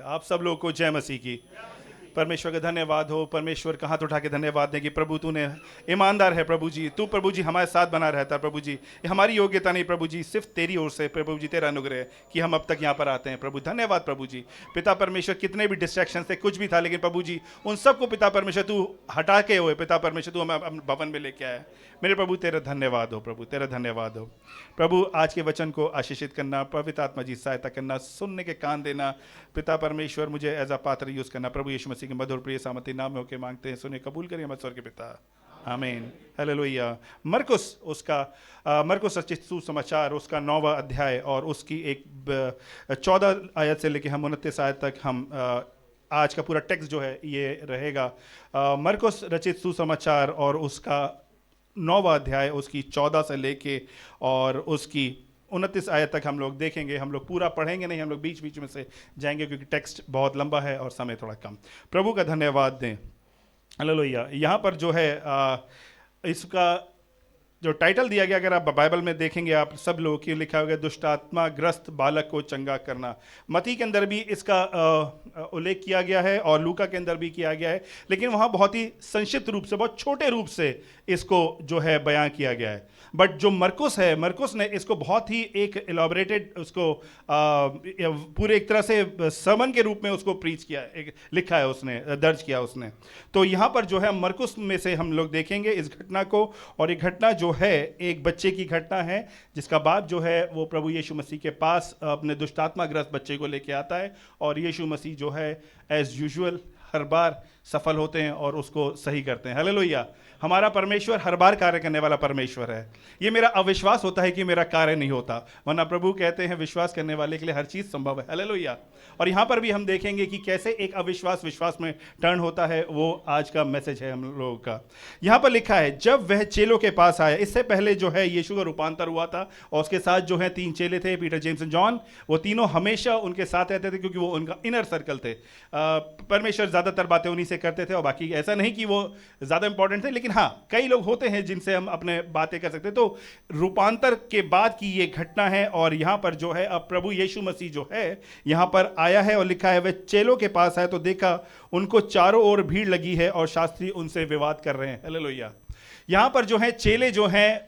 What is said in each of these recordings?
आप सब लोगों को जय मसीह की। परमेश्वर का धन्यवाद हो। परमेश्वर का हाथ उठा के धन्यवाद दें कि प्रभु तूने ईमानदार है। प्रभु जी तू प्रभु जी हमारे साथ बना रहता है। प्रभु जी ये हमारी योग्यता नहीं प्रभु जी, सिर्फ तेरी ओर से प्रभु जी तेरा अनुग्रह है कि हम अब तक यहाँ पर आते हैं। प्रभु धन्यवाद प्रभु जी। पिता परमेश्वर कितने भी डिस्ट्रैक्शन थे, कुछ भी था, लेकिन प्रभु जी उन सबको पिता परमेश्वर तू हटा के हुए पिता परमेश्वर तू हमें अपने भवन में लेके आया। मेरे प्रभु तेरा धन्यवाद हो। प्रभु तेरा धन्यवाद हो। प्रभु आज के वचन को आशीषित करना, पवित्र आत्मा जी सहायता करना, सुनने के कान देना। पिता परमेश्वर मुझे एज अ पात्र यूज करना। प्रभु यीशु मसीह के मधुर प्रिय सामर्थ्य नाम में होके मांगते हैं, सुने कबूल करिए हमारे स्वर्ग के पिता। आमीन। हालेलुया। मरकुस रचित सुसमाचार उसका 9वां अध्याय और उसकी एक 14 आयत से लेकर हम 29 आयत तक हम आज का पूरा टेक्स्ट जो है ये रहेगा। मरकुस रचित सुसमाचार और उसका 9वां अध्याय उसकी 14 से लेके और उसकी 29 आयत तक हम लोग देखेंगे। हम लोग पूरा पढ़ेंगे नहीं, हम लोग बीच बीच में से जाएंगे क्योंकि टेक्स्ट बहुत लंबा है और समय थोड़ा कम। प्रभु का धन्यवाद दें। हालेलुया। यहाँ पर जो है इसका जो टाइटल दिया गया, अगर आप बाइबल में देखेंगे आप सब लोगों की लिखा हुआ है दुष्टात्मा ग्रस्त बालक को चंगा करना। मती के अंदर भी इसका उल्लेख किया गया है और लूका के अंदर भी किया गया है, लेकिन वहाँ बहुत ही संक्षिप्त रूप से, बहुत छोटे रूप से इसको जो है बयां किया गया है। बट जो मरकुस है, मरकुस ने इसको बहुत ही एक एलॉबरेटेड उसको पूरे एक तरह से सरमन के रूप में उसको प्रीच किया है, लिखा है उसने, दर्ज किया उसने। तो यहाँ पर जो है मरकुस में से हम लोग देखेंगे इस घटना को। और ये घटना जो है एक बच्चे की घटना है जिसका बाप जो है वो प्रभु यीशु मसीह के पास अपने दुष्टात्माग्रस्त बच्चे को लेके आता है और यीशु मसीह जो है एज यूजुअल हर बार सफल होते हैं और उसको सही करते हैं। हालेलुया। हमारा परमेश्वर हर बार कार्य करने वाला परमेश्वर है। ये मेरा अविश्वास होता है कि मेरा कार्य नहीं होता, वरना प्रभु कहते हैं विश्वास करने वाले के लिए हर चीज संभव है। हालेलुया। और यहाँ पर भी हम देखेंगे कि कैसे एक अविश्वास विश्वास में टर्न होता है। वो आज का मैसेज है हम लोगों का। यहाँ पर लिखा है जब वह चेलों के पास आया, इससे पहले जो है यीशु का रूपांतर हुआ था और उसके साथ जो है 3 चेले थे, पीटर जेम्स एंड जॉन। वो तीनों हमेशा उनके साथ रहते थे क्योंकि वो उनका इनर सर्कल थे। परमेश्वर ज्यादातर बातें उन्हीं से करते थे और बाकी ऐसा नहीं कि वो ज्यादा इंपॉर्टेंट थे, लेकिन हाँ कई लोग होते हैं जिनसे हम अपने बातें कर सकते हैं। तो रूपांतर के बाद की ये घटना है और यहाँ पर जो है अब प्रभु यीशु मसीह जो है यहाँ पर आया है और लिखा है वह चेलों के पास आया तो देखा उनको चारों ओर भीड़ लगी है और शास्त्री उनसे विवाद कर रहे हैं। हालेलुया। यहाँ पर जो है चेले जो हैं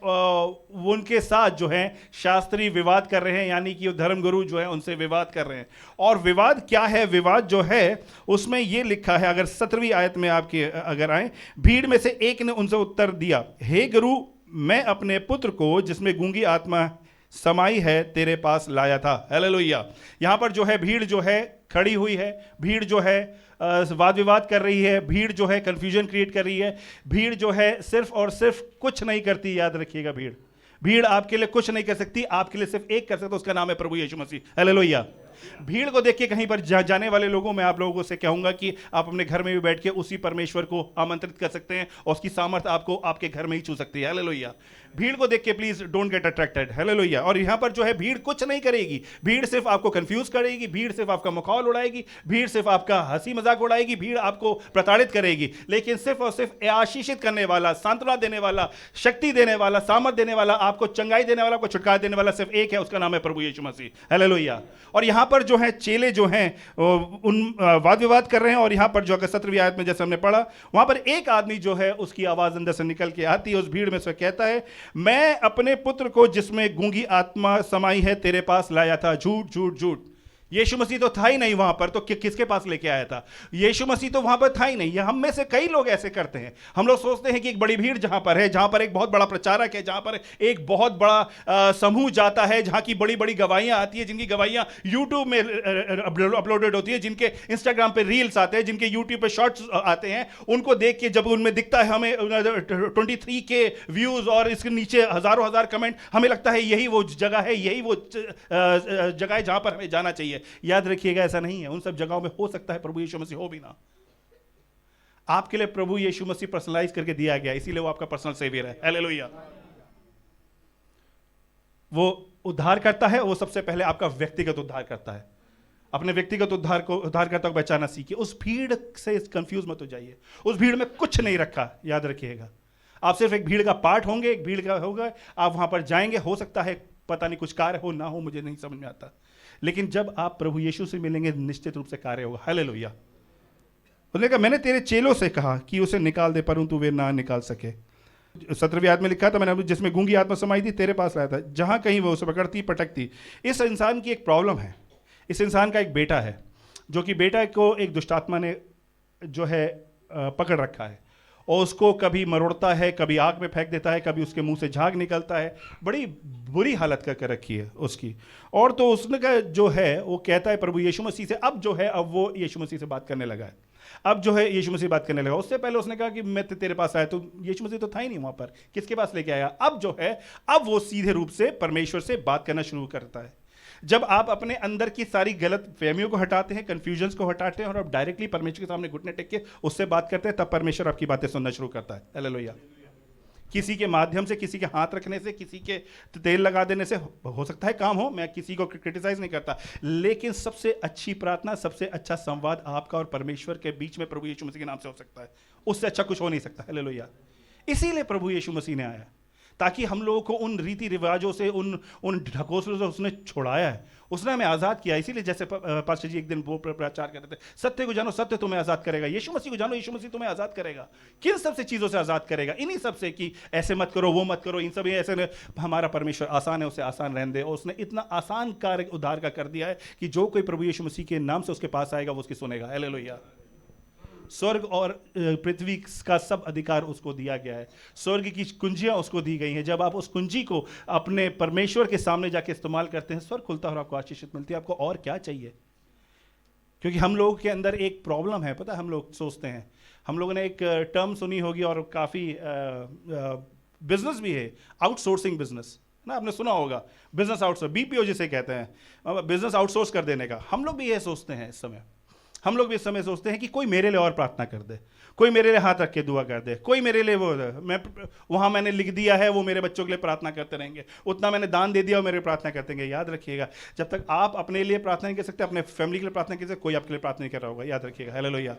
उनके साथ जो हैं शास्त्री विवाद कर रहे हैं, यानी कि धर्मगुरु जो है उनसे विवाद कर रहे हैं। और विवाद क्या है? विवाद जो है उसमें ये लिखा है, अगर 17वीं आयत में आपके अगर आए, भीड़ में से एक ने उनसे उत्तर दिया, हे गुरु, मैं अपने पुत्र को जिसमें गूंगी आत्मा समाई है तेरे पास लाया था। हालेलुया। यहाँ पर जो है भीड़ जो है खड़ी हुई है, भीड़ जो है वाद विवाद कर रही है, भीड़ जो है कंफ्यूजन क्रिएट कर रही है, भीड़ जो है सिर्फ और सिर्फ कुछ नहीं करती। याद रखिएगा, भीड़ आपके लिए कुछ नहीं कर सकती, आपके लिए सिर्फ एक कर सकता, उसका नाम है प्रभु यीशु मसीह। हालेलुया। भीड़ को देख के कहीं पर जाने वाले लोगों में आप लोगों से कहूंगा कि आप अपने घर में भी बैठ के उसी परमेश्वर को आमंत्रित कर सकते हैं और उसकी सामर्थ आपको आपके घर में ही छू सकती है। हालेलुया। भीड़ को देख के please don't get attracted. Hallelujah. और यहां पर जो है भीड़ कुछ नहीं करेगी, भीड़ सिर्फ आपको कंफ्यूज करेगी, भीड़ सिर्फ आपका मखौल उड़ाएगी, भीड़ सिर्फ आपका हंसी मजाक उड़ाएगी, भीड़ आपको प्रताड़ित करेगी, लेकिन सिर्फ और सिर्फ आशीषित करने वाला, सांत्वना देने वाला, शक्ति देने वाला, सामर्थ देने वाला, आपको चंगाई देने वाला, आपको छुटकारा देने वाला सिर्फ एक है, उसका नाम है प्रभु यीशु मसीह। हालेलुया। और यहां पर जो है चेले जो हैं उन वाद विवाद कर रहे हैं और यहां पर जो 17वीं आयत में जैसे हमने पढ़ा, वहां पर एक आदमी जो है उसकी आवाज अंदर से निकल के आती है उस भीड़ में से, कहता है, मैं अपने पुत्र को जिसमें गूंगी आत्मा समाई है तेरे पास लाया था। झूठ झूठ झूठ। यीशु मसीह तो था ही नहीं वहां पर, तो किसके पास लेके आया था? यीशु मसीह तो वहां पर था ही नहीं। हम में से कई लोग ऐसे करते हैं। हम लोग सोचते हैं कि एक बड़ी भीड़ जहां पर है, जहां पर एक बहुत बड़ा प्रचारक है, जहां पर एक बहुत बड़ा समूह जाता है, जहां की बड़ी बड़ी गवाहियां आती है, जिनकी गवाहियां यूट्यूब में अपलोडेड होती है, जिनके इंस्टाग्राम पे रील्स आते हैं, जिनके यूट्यूब पे शॉर्ट्स आते हैं, उनको देख के जब उनमें दिखता है हमें 23 के व्यूज और इसके नीचे हजारों हजार कमेंट, हमें लगता है यही वो जगह है, यही वो जगह है जहां पर हमें जाना चाहिए। याद रखिएगा, ऐसा नहीं है। उन सब जगहों में हो सकता है प्रभु यीशु मसीह हो भी ना। आपके लिए प्रभु यीशु मसीह पर्सनलाइज करके दिया गया, इसीलिए वो आपका पर्सनल सेवियर है। हालेलुया। वो उद्धार करता है, वो सबसे पहले आपका व्यक्तिगत उद्धार करता है। अपने व्यक्तिगत उद्धारकर्ता को पहचानना सीखिए। उस भीड़ से कंफ्यूज मत हो जाइए। उस भीड़ में कुछ नहीं रखा, याद रखिएगा। आप सिर्फ एक भीड़ का पार्ट होंगे, एक भीड़ का होगा, आप वहां पर जाएंगे, हो सकता है पता नहीं कुछ कार्य हो ना हो, मुझे नहीं समझ में आता, लेकिन जब आप प्रभु यीशु से मिलेंगे निश्चित रूप से कार्य होगा। हालेलुया। उसने कहा मैंने तेरे चेलों से कहा कि उसे निकाल दे, परंतु वे ना निकाल सके। 17वीं आयत में लिखा था मैंने, जिसमें गूंगी आत्मा समाई थी तेरे पास लाया था, जहां कहीं वो उसे पकड़ती पटकती। इस इंसान की एक प्रॉब्लम है। इस इंसान का एक बेटा है, जो कि बेटा को एक दुष्ट आत्मा ने जो है पकड़ रखा है, और उसको कभी मरोड़ता है, कभी आग में फेंक देता है, कभी उसके मुंह से झाग निकलता है। बड़ी बुरी हालत करके रखी है उसकी। और तो उसने का जो है वो कहता है प्रभु यीशु मसीह से, अब जो है अब वो यीशु मसीह से बात करने लगा है। अब जो है यीशु मसीह बात करने लगा। उससे पहले उसने कहा कि मैं तेरे पास आया, तो यीशु मसीह तो था ही नहीं वहां पर, किसके पास लेके आया? अब जो है अब वो सीधे रूप से परमेश्वर से बात करना शुरू करता है। जब आप अपने अंदर की सारी गलत फहमियों को हटाते हैं, कंफ्यूजन्स को हटाते हैं, और आप डायरेक्टली परमेश्वर के सामने घुटने टेक के उससे बात करते हैं, तब परमेश्वर आपकी बातें सुनना शुरू करता है। हालेलुया। किसी के माध्यम से, किसी के हाथ रखने से, किसी के तेल लगा देने से हो सकता है काम हो, मैं किसी को क्रिटिसाइज नहीं करता, लेकिन सबसे अच्छी प्रार्थना, सबसे अच्छा संवाद आपका और परमेश्वर के बीच में प्रभु यीशु मसीह के नाम से हो सकता है। उससे अच्छा कुछ हो नहीं सकता। हालेलुया। इसीलिए प्रभु यीशु मसीह ने आया, ताकि हम लोगों को उन रीति रिवाजों से, उन ढकोसलों से उसने छुड़ाया है, उसने हमें आज़ाद किया। इसीलिए जैसे पास्टर जी एक दिन वो प्रचार करते थे, सत्य को जानो, सत्य तुम्हें आज़ाद करेगा। यीशु मसीह को जानो, यीशु मसीह तुम्हें आज़ाद करेगा। किन सब से चीज़ों से आज़ाद करेगा? इन्हीं सब से, कि ऐसे मत करो, वो मत करो, इन सब ऐसे। हमारा परमेश्वर आसान है, उसे आसान रहने दे। और उसने इतना आसान कार्य उद्धार का कर दिया है कि जो कोई प्रभु यीशु मसीह के नाम से उसके पास आएगा वो उसकी सुनेगा। हालेलुया। स्वर्ग और पृथ्वी का सब अधिकार उसको दिया गया है। स्वर्ग की कुंजियां उसको दी गई हैं। जब आप उस कुंजी को अपने परमेश्वर के सामने जाके इस्तेमाल करते हैं, स्वर्ग खुलता है और आपको आशीषित मिलती है। आपको और क्या चाहिए? क्योंकि हम लोगों के अंदर एक प्रॉब्लम है, पता है, हम लोग सोचते हैं, हम लोगों ने एक टर्म सुनी होगी और काफ़ी बिजनेस भी है, आउटसोर्सिंग बिजनेस ना, आपने सुना होगा, बिजनेस आउटसोर्स, बीपीओ जिसे कहते हैं, बिजनेस आउटसोर्स कर देने का। हम लोग भी ये सोचते हैं इस समय, हम लोग भी इस समय सोचते हैं कि कोई मेरे लिए और प्रार्थना कर दे, कोई मेरे लिए हाथ रख के दुआ कर दे, कोई मेरे लिए वो, मैं वहाँ मैंने लिख दिया है वो मेरे बच्चों के लिए प्रार्थना करते रहेंगे, उतना मैंने दान दे दिया वो मेरे प्रार्थना करते रहेंगे। याद रखिएगा, जब तक आप अपने लिए प्रार्थना नहीं कर सकते, अपने फैमिली के लिए प्रार्थना कर सकते, कोई आपके लिए प्रार्थना नहीं कर रहा होगा। याद रखिएगा। हालेलुया।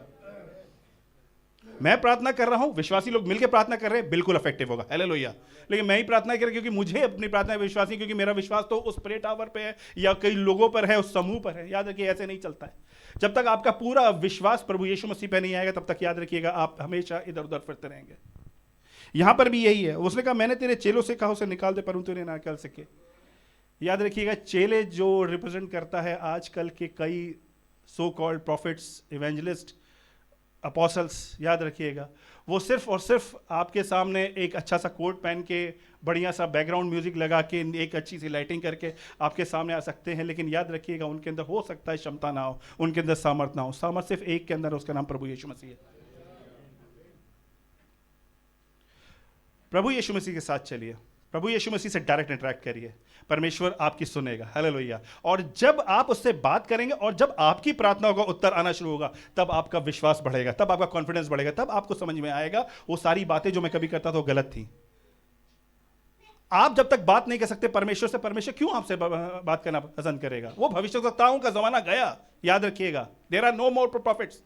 मैं प्रार्थना कर रहा हूं, विश्वासी लोग मिलकर प्रार्थना कर रहे हैं, बिल्कुल इफेक्टिव होगा। हालेलुया। लेकिन मैं ही प्रार्थना कर रहा हूं क्योंकि मुझे अपनी प्रार्थना विश्वास नहीं, क्योंकि मेरा विश्वास तो उस प्रे टावर पे है या कई लोगों पर है, उस समूह पर है। याद रखिए, ऐसे नहीं चलता है। जब तक आपका पूरा विश्वास प्रभु यीशु मसीह पे नहीं आएगा, तब तक याद रखिएगा आप हमेशा इधर उधर फिरते रहेंगे। यहां पर भी यही है। उसने कहा मैंने तेरे चेलों से कहा उसे निकाल दे, परंतु उन्हें ना निकाल सके। याद रखिएगा, चेले जो रिप्रेजेंट करता है आजकल के कई so called profits, evangelist, apostles. याद रखिएगा, वो सिर्फ और सिर्फ आपके सामने एक अच्छा सा कोट पहन के, बढ़िया सा बैकग्राउंड म्यूजिक लगा के, एक अच्छी सी लाइटिंग करके आपके सामने आ सकते हैं, लेकिन याद रखिएगा उनके अंदर हो सकता है क्षमता ना हो, उनके अंदर सामर्थ ना हो। सामर्थ सिर्फ एक के अंदर, उसका नाम प्रभु यीशु मसीह है। प्रभु यीशु मसीह के साथ चलिए, प्रभु यीशु मसीह से डायरेक्ट इंटरेक्ट करिए, परमेश्वर आपकी सुनेगा। हालेलुया। और जब आप उससे बात करेंगे और जब आपकी प्रार्थनाओं का उत्तर आना शुरू होगा, तब आपका विश्वास बढ़ेगा, तब आपका कॉन्फिडेंस बढ़ेगा, तब आपको समझ में आएगा वो सारी बातें जो मैं कभी करता था वो गलत थी। आप जब तक बात नहीं कर सकते परमेश्वर से, परमेश्वर क्यों आपसे बात करना पसंद करेगा? वो भविष्यवक्ताओं का जमाना गया। याद रखिएगा, there are no more profits.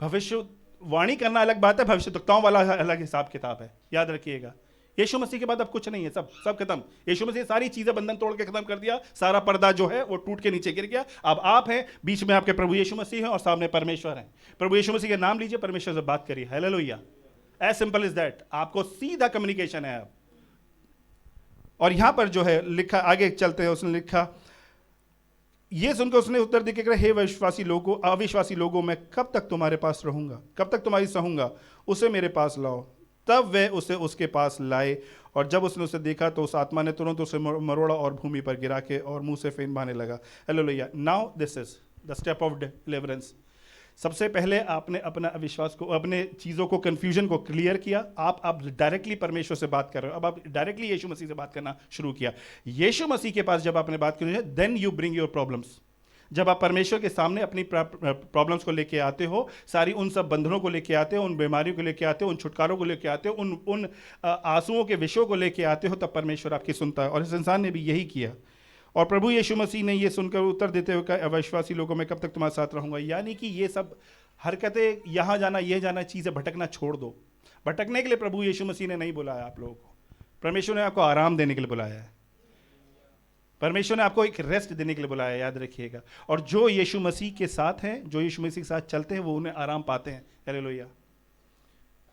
भविष्यवाणी करना अलग बात है, भविष्यवक्ताओं वाला अलग हिसाब किताब है। याद रखिएगा, यीशु मसीह के बाद अब कुछ नहीं है, सब खत्म। यीशु मसीह सारी चीजें बंधन तोड़ के खत्म कर दिया, सारा पर्दा जो है वो टूट के नीचे गिर गया। अब आप हैं, बीच में आपके प्रभु यीशु मसीह हैं और सामने परमेश्वर हैं। प्रभु यीशु मसीह के नाम लीजिए, परमेश्वर से बात करिए। Hallelujah. As simple is that. आपको सीधा कम्युनिकेशन है अब। और यहां पर जो है लिखा, आगे चलते हैं, उसने लिखा, ये सुनकर उसने उत्तर देकर, हे विश्वासी लोगों, अविश्वासी लोगों, मैं कब तक तुम्हारे पास रहूंगा, कब तक तुम्हारी सहूंगा? उसे मेरे पास लाओ। तब वे उसे उसके पास लाए, और जब उसने उसे देखा तो उस आत्मा ने तुरंत उसे मरोड़ा और भूमि पर गिरा के और मुंह से फेन बहाने लगा। Hallelujah. Now this is the step of deliverance. सबसे पहले आपने अपना अविश्वास को, अपने चीज़ों को, कंफ्यूजन को क्लियर किया। आप डायरेक्टली परमेश्वर से बात कर रहे हो। अब आप डायरेक्टली यीशु मसीह से बात करना शुरू किया। यीशु मसीह के पास जब आपने बात की, then you bring your problems. जब आप परमेश्वर के सामने अपनी प्रॉब्लम्स को लेके आते हो, सारी उन सब बंधनों को लेके आते हो, उन बीमारियों को लेके आते हो, उन छुटकारों को लेके आते हो, उन आंसुओं के विषयों को लेके आते हो, तब परमेश्वर आपकी सुनता है। और इस इंसान ने भी यही किया। और प्रभु यीशु मसीह ने ये सुनकर उत्तर देते हुए कहा, अविश्वासी लोगों में कब तक तुम्हारे साथ रहूंगा। यानी कि ये सब हरकतें, यहाँ जाना ये जाना, चीज़ें भटकना छोड़ दो। भटकने के लिए प्रभु यीशु मसीह ने नहीं बुलाया आप लोगों को, परमेश्वर ने आपको आराम देने के लिए बुलाया है। परमेश्वर ने आपको एक रेस्ट देने के लिए बुलाया, याद रखिएगा। और जो यीशु मसीह के साथ हैं, जो यीशु मसीह के साथ चलते हैं, वो उन्हें आराम पाते हैं। हालेलुया।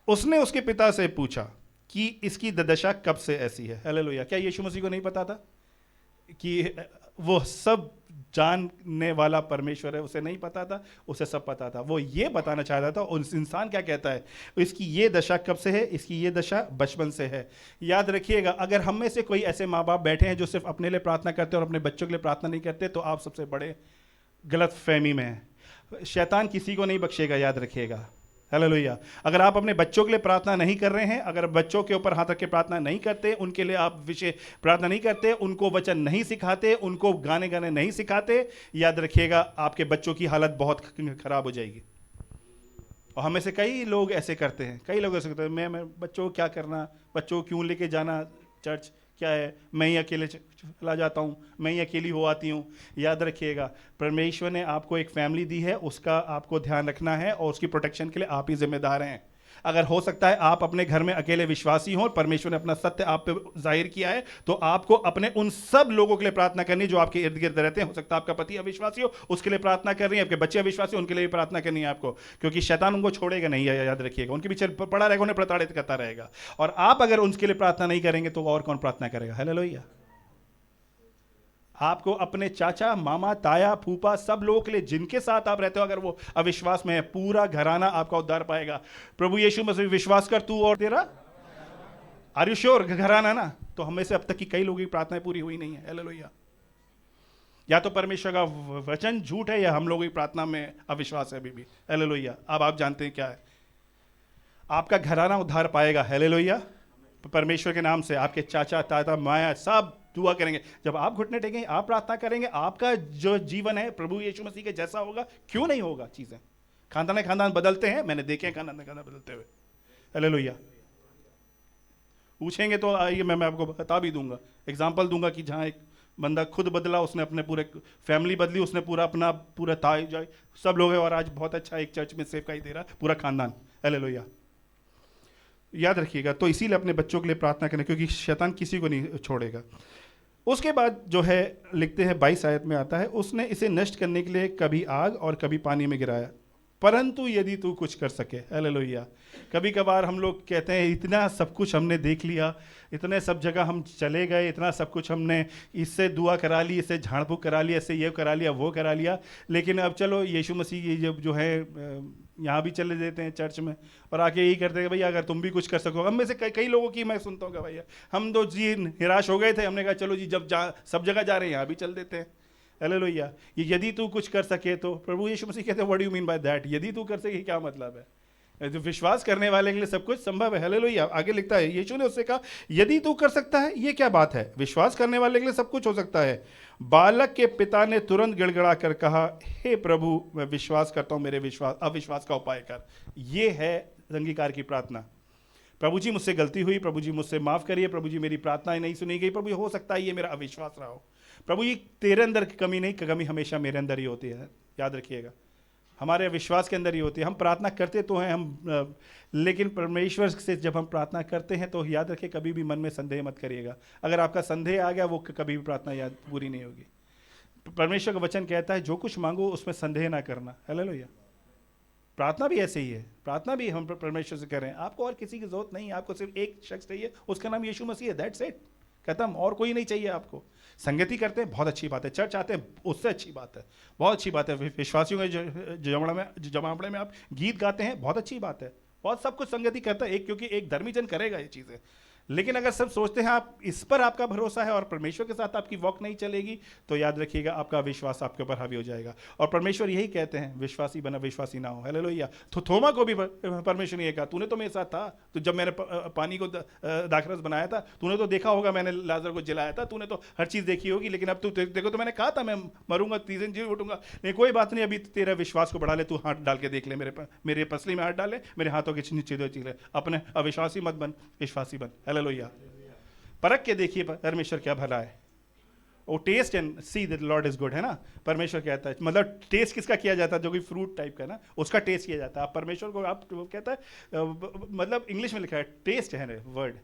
उसने उसके पिता से पूछा कि इसकी दशा कब से ऐसी है। हालेलुया। क्या यीशु मसीह को नहीं पता था कि वो सब जानने वाला परमेश्वर है? उसे नहीं पता था, उसे सब पता था। वो ये बताना चाहता था उस इंसान क्या कहता है, इसकी ये दशा कब से है, इसकी ये दशा बचपन से है। याद रखिएगा, अगर हम में से कोई ऐसे माँ बाप बैठे हैं जो सिर्फ अपने लिए प्रार्थना करते हैं और अपने बच्चों के लिए प्रार्थना नहीं करते, तो आप सबसे बड़े गलत फहमी में हैं। शैतान किसी को नहीं बख्शेगा, याद रखिएगा। हालेलुया। अगर आप अपने बच्चों के लिए प्रार्थना नहीं कर रहे हैं, अगर बच्चों के ऊपर हाथ रख के प्रार्थना नहीं करते, उनके लिए आप विषय प्रार्थना नहीं करते, उनको वचन नहीं सिखाते, उनको गाने नहीं सिखाते, याद रखिएगा आपके बच्चों की हालत बहुत खराब हो जाएगी। और हमें से कई लोग ऐसे करते हैं, कई लोग ऐसे करते हैं, मैं बच्चों को क्या करना, बच्चों को क्यों लेके जाना चर्च, क्या है, मैं ही अकेले चला जाता हूँ, मैं ही अकेली हो आती हूँ। याद रखिएगा, परमेश्वर ने आपको एक फैमिली दी है, उसका आपको ध्यान रखना है और उसकी प्रोटेक्शन के लिए आप ही जिम्मेदार हैं। अगर हो सकता है आप अपने घर में अकेले विश्वासी हों, परमेश्वर ने अपना सत्य आप पे जाहिर किया है, तो आपको अपने उन सब लोगों के लिए प्रार्थना करनी जो आपके इर्द गिर्द रहते हैं। हो सकता है आपका पति अविश्वासी हो, उसके लिए प्रार्थना करनी है, आपके बच्चे अविश्वासी हो, उनके लिए भी प्रार्थना करनी है आपको, क्योंकि शैतान उनको छोड़ेगा नहीं, याद रखिएगा। उनके पीछे पड़ा रहेगा, उन्हें प्रताड़ित करता रहेगा। और आप अगर उनके लिए प्रार्थना नहीं करेंगे तो और कौन प्रार्थना करेगा? हालेलुया। आपको अपने चाचा, मामा, ताया, फूफा, सब लोगों के लिए जिनके साथ आप रहते हो, अगर वो अविश्वास में है, पूरा घराना आपका उद्धार पाएगा। प्रभु यीशु मसीह विश्वास कर तू और तेरा, आर यू श्योर? घराना ना। तो हमें से अब तक की कई लोगों की प्रार्थनाएं पूरी हुई नहीं है। हालेलुया। या तो परमेश्वर का वचन झूठ है, या हम लोगों की प्रार्थना में अविश्वास है अभी भी। हालेलुया। अब आप जानते हैं क्या है, आपका घराना उद्धार पाएगा। हालेलुया। परमेश्वर के नाम से आपके चाचा, ताता, माया सब दुआ करेंगे। जब आप घुटने टेकेंगे, आप प्रार्थना करेंगे, आपका जो जीवन है प्रभु यीशु मसीह के जैसा होगा। क्यों नहीं होगा? चीजें खानदान बदलते हैं, मैंने देखे हैं खानदान बदलते हुए। हालेलुया। पूछेंगे तो आइए, मैं आपको बता भी दूंगा, एग्जाम्पल दूंगा कि जहां एक बंदा खुद बदला, उसने अपने पूरे फैमिली बदली, उसने पूरा ताई जाए सब लोग हैं, और आज बहुत अच्छा एक चर्च में सेवकाई दे रहा पूरा खानदान। हालेलुया। याद रखिएगा। तो इसीलिए अपने बच्चों के लिए प्रार्थना करें, क्योंकि शैतान किसी को नहीं छोड़ेगा। उसके बाद जो है लिखते हैं 22 आयत में आता है, उसने इसे नष्ट करने के लिए कभी आग और कभी पानी में गिराया, परंतु यदि तू कुछ कर सके। हालेलुया। कभी कभार हम लोग कहते हैं इतना सब कुछ हमने देख लिया, इतने सब जगह हम चले गए, इतना सब कुछ हमने, इससे दुआ करा ली, इससे झाड़ फूक करा लिया, इससे ये करा लिया, वो करा लिया, लेकिन अब चलो यीशु मसीह जब जो है यहाँ भी चले देते हैं चर्च में, और आके यही करते हैं भैया अगर तुम भी कुछ कर सको। हम में से कई लोगों की मैं सुनता हूँ भैया हम तो जी निराश हो गए थे, हमने कहा चलो जी जब सब जगह जा रहे हैं यहाँ भी चल देते हैं। हालेलुया। ये यदि तू कुछ कर सके तो, प्रभु यीशु मसीह कहते हैं what do you mean by that? यदि तू कर सके क्या मतलब है? जो विश्वास करने वाले के लिए सब कुछ संभव है। हालेलुया। आगे लिखता है, यीशु ने उससे कहा यदि तू कर सकता है, ये क्या बात है? विश्वास करने वाले के लिए सब कुछ हो सकता है। बालक के पिता ने तुरंत गिड़गिड़ा कर कहा, हे प्रभु मैं विश्वास करता हूं, मेरे अविश्वास का उपाय कर। ये है अंगीकार की प्रार्थना। प्रभु जी मुझसे गलती हुई, प्रभु जी मुझसे माफ करिए, प्रभु जी मेरी प्रार्थनाएं नहीं सुनी गई, प्रभु हो सकता है ये मेरा अविश्वास रहा हो। प्रभु जी तेरे अंदर की कमी नहीं, कमी हमेशा मेरे अंदर ही होती है। याद रखिएगा, हमारे विश्वास के अंदर ही होती है। हम प्रार्थना करते तो हैं हम, लेकिन परमेश्वर से जब हम प्रार्थना करते हैं तो याद रखिए कभी भी मन में संदेह मत करिएगा। अगर आपका संदेह आ गया वो कभी भी प्रार्थना याद पूरी नहीं होगी। परमेश्वर का वचन कहता है जो कुछ मांगो उसमें संदेह ना करना। हालेलुया। प्रार्थना भी ऐसे ही है, प्रार्थना भी हम परमेश्वर से करें। आपको और किसी की जरूरत नहीं है, आपको सिर्फ एक शख्स चाहिए, उसका नाम यीशु मसीह है। दैट्स इट, खत्म। और कोई नहीं चाहिए आपको। संगति करते हैं बहुत अच्छी बात है, चर्च आते हैं उससे अच्छी बात है, बहुत अच्छी बात है। विश्वासियों के जमावड़े में आप गीत गाते हैं, बहुत अच्छी बात है। बहुत सब कुछ संगति करता है, क्योंकि एक धर्मी जन करेगा ये चीज़ें। लेकिन अगर सब सोचते हैं आप इस पर आपका भरोसा है और परमेश्वर के साथ आपकी वॉक नहीं चलेगी, तो याद रखिएगा आपका विश्वास आपके ऊपर हावी हो जाएगा। और परमेश्वर यही कहते हैं, विश्वासी बना विश्वासी ना हो। हालेलुया। तो थोमा को भी परमेश्वर ने कहा, तूने तो मेरे साथ था, तो जब मैंने पानी को दाखरस बनाया था, तूने तो देखा होगा, मैंने लाजर को जलाया था, तूने तो हर चीज़ देखी होगी, लेकिन अब तू देखो तो मैंने कहा था मैं मरूंगा, 3 दिन जी उठूंगा। नहीं कोई बात नहीं, अभी तेरा विश्वास को बढ़ा ले, तू हाथ डाल के देख ले, मेरे पसली में हाथ डाले, मेरे हाथों के नीचे दो चीज़ें। अपने अविश्वासी मत बन, विश्वासी बन। हालेलुया। परख के देखिए परमेश्वर क्या भला है। O taste and see that Lord is good, है ना। परमेश्वर कहता है, मतलब टेस्ट किसका किया जाता है? जो कोई फ्रूट टाइप का ना, उसका टेस्ट किया जाता है। आप परमेश्वर को आप कहता है, मतलब इंग्लिश में लिखा है टेस्ट है वर्ड,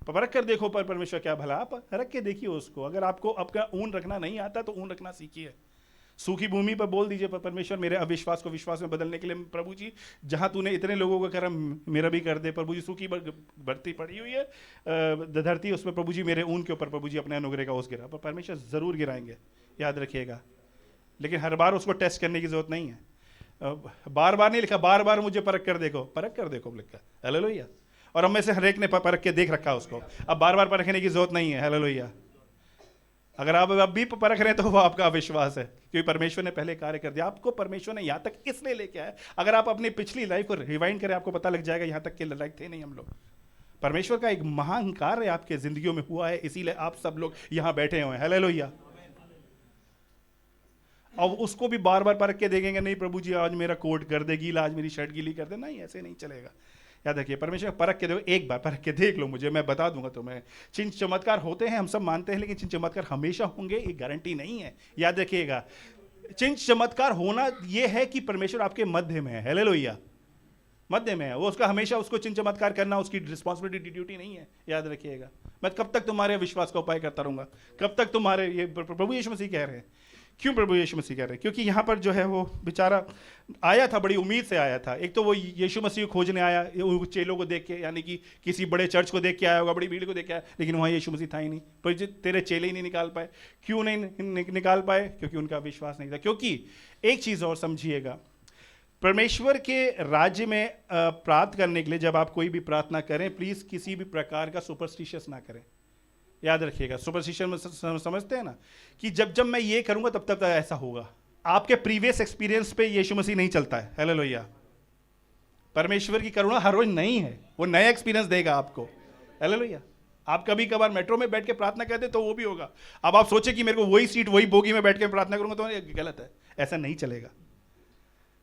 परख कर देखो पर परमेश्वर क्या भला, आप रख के देखिए उसको। अगर आपको आपका ऊन रखना नहीं आता तो ऊन रखना सीखिए। सूखी भूमि पर बोल दीजिए, पर परमेश्वर मेरे अविश्वास को विश्वास में बदलने के लिए प्रभु जी जहां तूने इतने लोगों का करा मेरा भी कर दे। प्रभु जी सूखी बढ़ती पड़ी हुई है धरती, उसमें प्रभु जी मेरे ऊन के ऊपर प्रभु जी अपने अनुग्रह का ओस गिरा, पर परमेश्वर जरूर गिराएंगे, याद रखिएगा। लेकिन हर बार उसको टेस्ट करने की जरूरत नहीं है। बार बार नहीं लिखा, बार बार मुझे परख कर देखो, परख कर देखो लिखा, हालेलुया। और हम में से हर एक ने परख के देख रखा उसको, अब बार बार परखने की जरूरत नहीं है, हालेलुया। अगर आप अब भी परख रहे हैं तो वो आपका अविश्वास है, क्योंकि परमेश्वर ने पहले कार्य कर दिया। आपको परमेश्वर ने यहाँ तक इसलिए लेके आया, अगर आप अपनी पिछली लाइफ को रिवाइंड करें आपको पता लग जाएगा यहाँ तक के लायक थे नहीं हम लोग। परमेश्वर का एक महान कार्य आपके जिंदगियों में हुआ है, इसीलिए आप सब लोग यहाँ बैठे हुए हैं, हालेलुया। अब उसको भी बार बार परख के देखेंगे, नहीं प्रभु जी आज मेरा कोट कर दे गीला, आज मेरी शर्ट गीली कर दे, नहीं ऐसे नहीं चलेगा। याद रखिए, परमेश्वर परख के देखो, एक बार परख के देख लो मुझे, मैं बता दूंगा तुम्हें। चिन्ह चमत्कार होते हैं, हम सब मानते हैं, लेकिन चिन्ह चमत्कार हमेशा होंगे ये गारंटी नहीं है, याद रखिएगा। चिन्ह चमत्कार होना ये है कि परमेश्वर आपके मध्य में है, हालेलुया, मध्य में है वो, उसका हमेशा उसको चिन्ह चमत्कार करना उसकी रिस्पॉन्सिबिलिटी ड्यूटी नहीं है, याद रखिएगा। मैं कब तक तुम्हारे विश्वास का उपाय करता रहूंगा, कब तक तुम्हारे, ये प्रभु यीशु मसीह कह रहे हैं। क्यों प्रभु यीशु मसीह कह रहे हैं? क्योंकि यहाँ पर जो है वो बेचारा आया था, बड़ी उम्मीद से आया था। एक तो वो यीशु मसीह को खोजने आया, चेलों को देख के, यानी कि किसी बड़े चर्च को देख के आया होगा, बड़ी भीड़ को देख के आया, लेकिन वहाँ यीशु मसीह था ही नहीं। पर तेरे चेले ही नहीं निकाल पाए। क्यों नहीं निकाल पाए? क्योंकि उनका विश्वास नहीं था। क्योंकि एक चीज़ और समझिएगा, परमेश्वर के राज्य में प्राप्त करने के लिए जब आप कोई भी प्रार्थना करें, प्लीज़ किसी भी प्रकार का सुपरस्टिशियस ना करें, याद रखिएगा। सुपरस्टिशन में समझते हैं ना कि जब जब मैं ये करूंगा तब तक ऐसा होगा। आपके प्रीवियस एक्सपीरियंस पे यीशु मसीह नहीं चलता है, हालेलुया। परमेश्वर की करुणा हर रोज नहीं है, वो नया एक्सपीरियंस देगा आपको, हालेलुया। आप कभी कभार मेट्रो में बैठ के प्रार्थना करते तो वो भी होगा। अब आप सोचे कि मेरे को वही सीट वही बोगी में बैठ के प्रार्थना करूंगा तो गलत है, ऐसा नहीं चलेगा।